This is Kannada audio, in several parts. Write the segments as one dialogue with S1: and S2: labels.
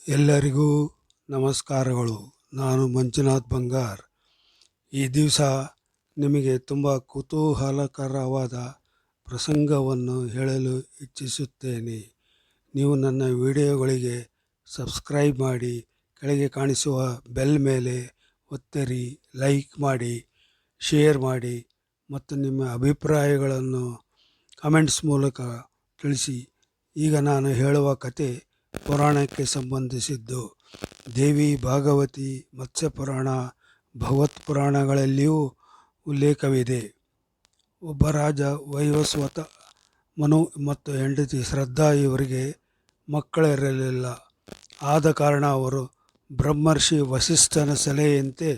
S1: ಎಲ್ಲರಿಗೂ ನಮಸ್ಕಾರಗಳು. ನಾನು ಮಂಜುನಾಥ್ ಬಂಗಾರ್. ಈ ದಿವಸ ನಿಮಗೆ ತುಂಬ ಕುತೂಹಲಕರವಾದ ಪ್ರಸಂಗವನ್ನು ಹೇಳಲು ಇಚ್ಛಿಸುತ್ತೇನೆ. ನೀವು ನನ್ನ ವಿಡಿಯೋಗಳಿಗೆ ಸಬ್ಸ್ಕ್ರೈಬ್ ಮಾಡಿ, ಕೆಳಗೆ ಕಾಣಿಸುವ ಬೆಲ್ ಮೇಲೆ ಒತ್ತಿರಿ, ಲೈಕ್ ಮಾಡಿ, ಶೇರ್ ಮಾಡಿ ಮತ್ತು ನಿಮ್ಮ ಅಭಿಪ್ರಾಯಗಳನ್ನು ಕಮೆಂಟ್ಸ್ ಮೂಲಕ ತಿಳಿಸಿ. ಈಗ ನಾನು ಹೇಳುವ ಕತೆ ಪುರಾಣಕ್ಕೆ ಸಂಬಂಧಿಸಿದ್ದು. ದೇವಿ ಭಾಗವತಿ, ಮತ್ಸ್ಯ ಪುರಾಣ, ಭಗವತ್ ಪುರಾಣಗಳಲ್ಲಿಯೂ ಉಲ್ಲೇಖವಿದೆ. ಒಬ್ಬ ರಾಜ ವೈವಸ್ವತ ಮನು ಮತ್ತು ಹೆಂಡತಿ ಶ್ರದ್ಧಾ ಇವರಿಗೆ ಮಕ್ಕಳಿರಲಿಲ್ಲ. ಆದ ಕಾರಣ ಅವರು ಬ್ರಹ್ಮರ್ಷಿ ವಸಿಷ್ಠನ ಸಲಹೆಯಂತೆ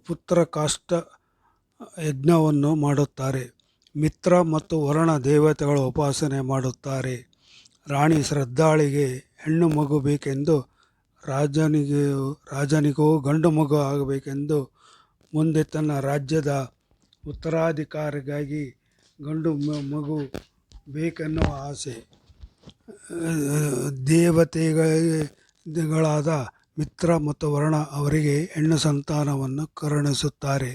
S1: ಪುತ್ರಕಾಷ್ಟ ಯಜ್ಞವನ್ನು ಮಾಡುತ್ತಾರೆ. ಮಿತ್ರ ಮತ್ತು ವರುಣ ದೇವತೆಗಳ ಉಪಾಸನೆ ಮಾಡುತ್ತಾರೆ. ರಾಣಿ ಶ್ರದ್ಧಾಳಿಗೆ ಹೆಣ್ಣು ಮಗು ಬೇಕೆಂದು, ರಾಜನಿಗೂ ಗಂಡು ಮಗು ಆಗಬೇಕೆಂದು, ಮುಂದೆ ತನ್ನ ರಾಜ್ಯದ ಉತ್ತರಾಧಿಕಾರಿಗಾಗಿ ಗಂಡು ಮಗು ಬೇಕೆನ್ನುವ ಆಸೆ. ದೇವತೆಗಳಾದ ಮಿತ್ರ ಮತ್ತು ವರುಣ ಅವರಿಗೆ ಹೆಣ್ಣು ಸಂತಾನವನ್ನು ಕರುಣಿಸುತ್ತಾರೆ.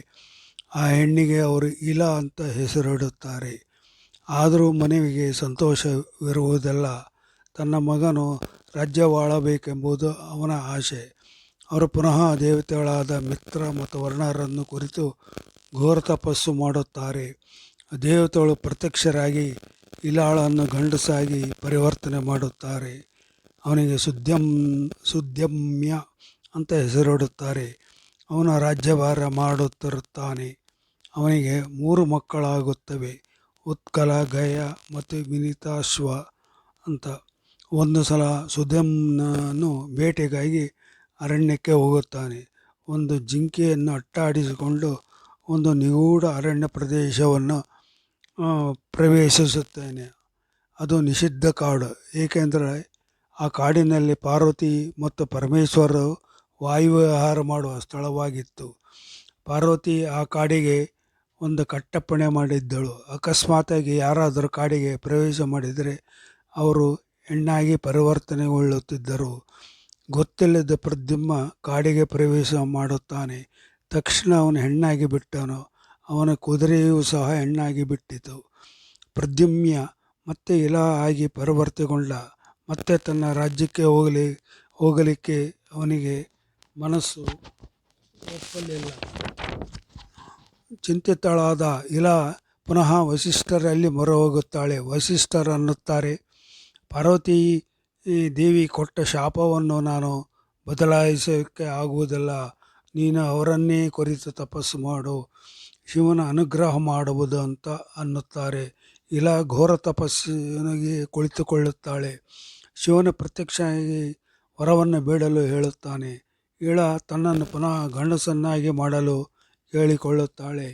S1: ಆ ಹೆಣ್ಣಿಗೆ ಅವರು ಇಲ ಅಂತ ಹೆಸರಿಡುತ್ತಾರೆ. ಆದರೂ ಮನೆಗೆ ಸಂತೋಷವಿರುವುದಿಲ್ಲ. ತನ್ನ ಮಗನು ರಾಜ್ಯವಾಳಬೇಕೆಂಬುದು ಅವನ ಆಶೆ. ಅವರು ಪುನಃ ದೇವತೆಗಳಾದ ಮಿತ್ರ ಮತ್ತು ವರ್ಣರನ್ನು ಕುರಿತು ಘೋರ ತಪಸ್ಸು ಮಾಡುತ್ತಾರೆ. ದೇವತೆಗಳು ಪ್ರತ್ಯಕ್ಷರಾಗಿ ಇಲಾಳನ್ನು ಗಂಡಸಾಗಿ ಪರಿವರ್ತನೆ ಮಾಡುತ್ತಾರೆ. ಅವನಿಗೆ ಸುದ್ಯಮ್ಯ ಅಂತ ಹೆಸರಿಡುತ್ತಾರೆ. ಅವನ ರಾಜ್ಯಭಾರ ಮಾಡುತ್ತಿರುತ್ತಾನೆ. ಅವನಿಗೆ 3 ಮಕ್ಕಳಾಗುತ್ತವೆ, ಉತ್ಕಲ, ಗಯ ಮತ್ತು ವಿನಿತಾಶ್ವ ಅಂತ. ಒಂದು ಸಲ ಸುದ್ಯಮ್ನನು ಬೇಟೆಗಾಗಿ ಅರಣ್ಯಕ್ಕೆ ಹೋಗುತ್ತಾನೆ. ಒಂದು ಜಿಂಕೆಯನ್ನು ಅಟ್ಟಾಡಿಸಿಕೊಂಡು ಒಂದು ನಿಗೂಢ ಅರಣ್ಯ ಪ್ರದೇಶವನ್ನು ಪ್ರವೇಶಿಸುತ್ತಾನೆ. ಅದು ನಿಷಿದ್ಧ ಕಾಡು, ಏಕೆಂದರೆ ಆ ಕಾಡಿನಲ್ಲಿ ಪಾರ್ವತಿ ಮತ್ತು ಪರಮೇಶ್ವರರು ವಾಯುವಿಹಾರ ಮಾಡುವ ಸ್ಥಳವಾಗಿತ್ತು. ಪಾರ್ವತಿ ಆ ಕಾಡಿಗೆ ಒಂದು ಕಟ್ಟಪ್ಪಣೆ ಮಾಡಿದ್ದಳು. ಅಕಸ್ಮಾತಾಗಿ ಯಾರಾದರೂ ಕಾಡಿಗೆ ಪ್ರವೇಶ ಮಾಡಿದರೆ ಅವರು ಹೆಣ್ಣಾಗಿ ಪರಿವರ್ತನೆಗೊಳ್ಳುತ್ತಿದ್ದರು. ಗೊತ್ತಿಲ್ಲದ ಪ್ರದ್ಯುಮ್ನ ಕಾಡಿಗೆ ಪ್ರವೇಶ ಮಾಡುತ್ತಾನೆ. ತಕ್ಷಣ ಅವನು ಹೆಣ್ಣಾಗಿ ಬಿಟ್ಟನು. ಅವನ ಕುದುರೆಯೂ ಸಹ ಹೆಣ್ಣಾಗಿ ಬಿಟ್ಟಿತು. ಪ್ರದ್ಯುಮ್ನ ಮತ್ತೆ ಇಲ ಆಗಿ ಪರಿವರ್ತನೆಗೊಂಡ. ಮತ್ತೆ ತನ್ನ ರಾಜ್ಯಕ್ಕೆ ಹೋಗಲಿಕ್ಕೆ ಅವನಿಗೆ ಮನಸ್ಸು ಒಪ್ಪಲಿಲ್ಲ. ಚಿಂತಿತಳಾದ ಇಲ ಪುನಃ ವಸಿಷ್ಠರಲ್ಲಿ ಮೊರೆ ಹೋಗುತ್ತಾಳೆ. ವಸಿಷ್ಠರು ಅನ್ನುತ್ತಾರೆ, ಪಾರ್ವತಿ ದೇವಿ ಕೊಟ್ಟ ಶಾಪವನ್ನು ನಾನು ಬದಲಾಯಿಸೋಕ್ಕೆ ಆಗುವುದಿಲ್ಲ. ನೀನು ಅವರನ್ನೇ ಕುರಿತು ತಪಸ್ಸು ಮಾಡು, ಶಿವನ ಅನುಗ್ರಹ ಮಾಡುವುದು ಅಂತ ಅನ್ನುತ್ತಾರೆ. ಇಲ ಘೋರ ತಪಸ್ಸಿಗೆ ಕುಳಿತುಕೊಳ್ಳುತ್ತಾಳೆ. ಶಿವನ ಪ್ರತ್ಯಕ್ಷವಾಗಿ ವರವನ್ನು ಬೇಡಲು ಹೇಳುತ್ತಾನೆ. ಇಳ ತನ್ನನ್ನು ಪುನಃ ಗಂಡಸನ್ನಾಗಿ ಮಾಡಲು ಕೇಳಿಕೊಳ್ಳುತ್ತಾಳೆ.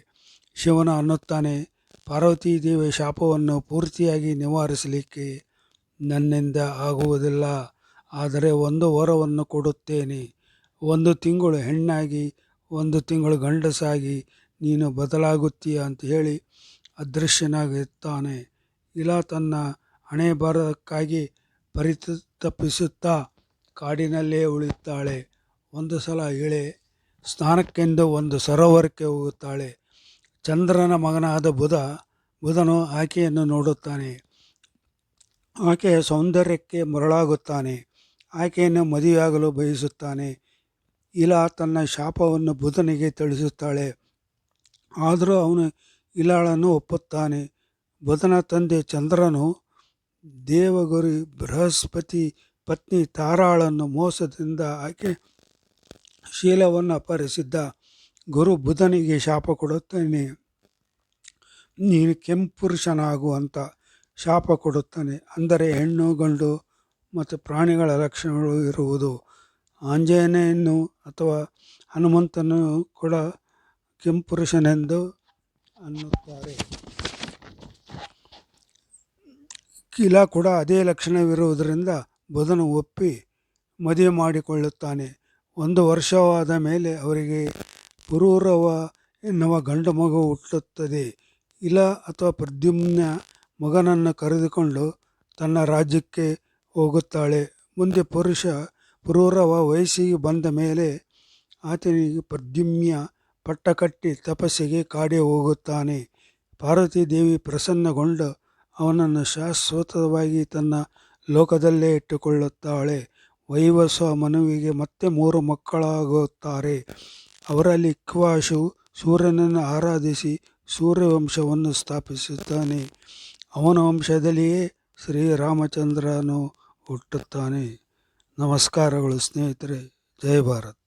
S1: ಶಿವನ ಅನ್ನುತ್ತಾನೆ, ಪಾರ್ವತೀ ದೇವಿಯ ಶಾಪವನ್ನು ಪೂರ್ತಿಯಾಗಿ ನಿವಾರಿಸಲಿಕ್ಕೆ ನನ್ನಿಂದ ಆಗುವುದಿಲ್ಲ. ಆದರೆ ಒಂದು ವರವನ್ನು ಕೊಡುತ್ತೇನೆ. 1 ತಿಂಗಳು ಹೆಣ್ಣಾಗಿ 1 ತಿಂಗಳು ಗಂಡಸಾಗಿ ನೀನು ಬದಲಾಗುತ್ತೀಯ ಅಂತ ಹೇಳಿ ಅದೃಶ್ಯನಾಗುತ್ತಾನೆ. ಇಲ ತನ್ನ ಹಣೆಬರಹಕ್ಕಾಗಿ ಪರಿತಪಿಸುತ್ತಾ ಕಾಡಿನಲ್ಲೇ ಉಳಿಯುತ್ತಾಳೆ. ಒಂದು ಸಲ ಇಳೆ ಸ್ನಾನಕ್ಕೆಂದು ಒಂದು ಸರೋವರಕ್ಕೆ ಹೋಗುತ್ತಾಳೆ. ಚಂದ್ರನ ಮಗನಾದ ಬುಧನು ಆಕೆಯನ್ನು ನೋಡುತ್ತಾನೆ. ಆಕೆಯ ಸೌಂದರ್ಯಕ್ಕೆ ಮರಳಾಗುತ್ತಾನೆ. ಆಕೆಯನ್ನು ಮದುವೆಯಾಗಲು ಬಯಸುತ್ತಾನೆ. ಇಲ ತನ್ನ ಶಾಪವನ್ನು ಬುಧನಿಗೆ ತಿಳಿಸುತ್ತಾಳೆ. ಆದರೂ ಅವನು ಇಲಾಳನ್ನು ಒಪ್ಪುತ್ತಾನೆ. ಬುಧನ ತಂದೆ ಚಂದ್ರನು ದೇವಗುರು ಬೃಹಸ್ಪತಿ ಪತ್ನಿ ತಾರಾಳನ್ನು ಮೋಸದಿಂದ ಆಕೆ ಶೀಲವನ್ನು ಅಪಹರಿಸಿದ್ದ. ಗುರು ಬುಧನಿಗೆ ಶಾಪ ಕೊಡುತ್ತಾನೆ. ನೀನು ಕೆಂಪುರುಷನಾಗು ಅಂತ ಶಾಪ ಕೊಡುತ್ತಾನೆ. ಅಂದರೆ ಹೆಣ್ಣು ಗಂಡು ಮತ್ತು ಪ್ರಾಣಿಗಳ ಲಕ್ಷಣಗಳು ಇರುವುದು. ಆಂಜನೇಯನು ಅಥವಾ ಹನುಮಂತನು ಕೂಡ ಕೆಂಪುರುಷನೆಂದು ಅನ್ನುತ್ತಾರೆ. ಇಲ ಕೂಡ ಅದೇ ಲಕ್ಷಣವಿರುವುದರಿಂದ ಬುಧನು ಒಪ್ಪಿ ಮದುವೆ ಮಾಡಿಕೊಳ್ಳುತ್ತಾನೆ. 1 ವರ್ಷವಾದ ಮೇಲೆ ಅವರಿಗೆ ಪುರೂರವ ಎನ್ನುವ ಗಂಡು ಮಗು ಹುಟ್ಟುತ್ತದೆ. ಇಲ ಅಥವಾ ಪ್ರದ್ಯುಮ್ನ ಮಗನನ್ನು ಕರೆದುಕೊಂಡು ತನ್ನ ರಾಜ್ಯಕ್ಕೆ ಹೋಗುತ್ತಾಳೆ. ಮುಂದೆ ಪುರೂರವ ವಯಸ್ಸಿಗೆ ಬಂದ ಮೇಲೆ ಆತನಿಗೆ ಪ್ರದ್ಯುಮ್ನ ಪಟ್ಟ ಕಟ್ಟಿ ತಪಸ್ಸಿಗೆ ಕಾಡಿ ಹೋಗುತ್ತಾನೆ. ಪಾರ್ವತಿ ದೇವಿ ಪ್ರಸನ್ನಗೊಂಡು ಅವನನ್ನು ಶಾಶ್ವತವಾಗಿ ತನ್ನ ಲೋಕದಲ್ಲೇ ಇಟ್ಟುಕೊಳ್ಳುತ್ತಾಳೆ. ವೈವಸ್ವ ಮನುವಿಗೆ ಮತ್ತೆ 3 ಮಕ್ಕಳಾಗುತ್ತಾರೆ. ಅವರಲ್ಲಿ ಇಕ್ಷ್ವಾಕು ಸೂರ್ಯನನ್ನು ಆರಾಧಿಸಿ ಸೂರ್ಯವಂಶವನ್ನು ಸ್ಥಾಪಿಸುತ್ತಾನೆ. ಅವನ ವಂಶದಲ್ಲಿಯೇ ಶ್ರೀರಾಮಚಂದ್ರನು ಹುಟ್ಟುತ್ತಾನೆ. ನಮಸ್ಕಾರಗಳು ಸ್ನೇಹಿತರೆ. ಜೈ ಭಾರತ್.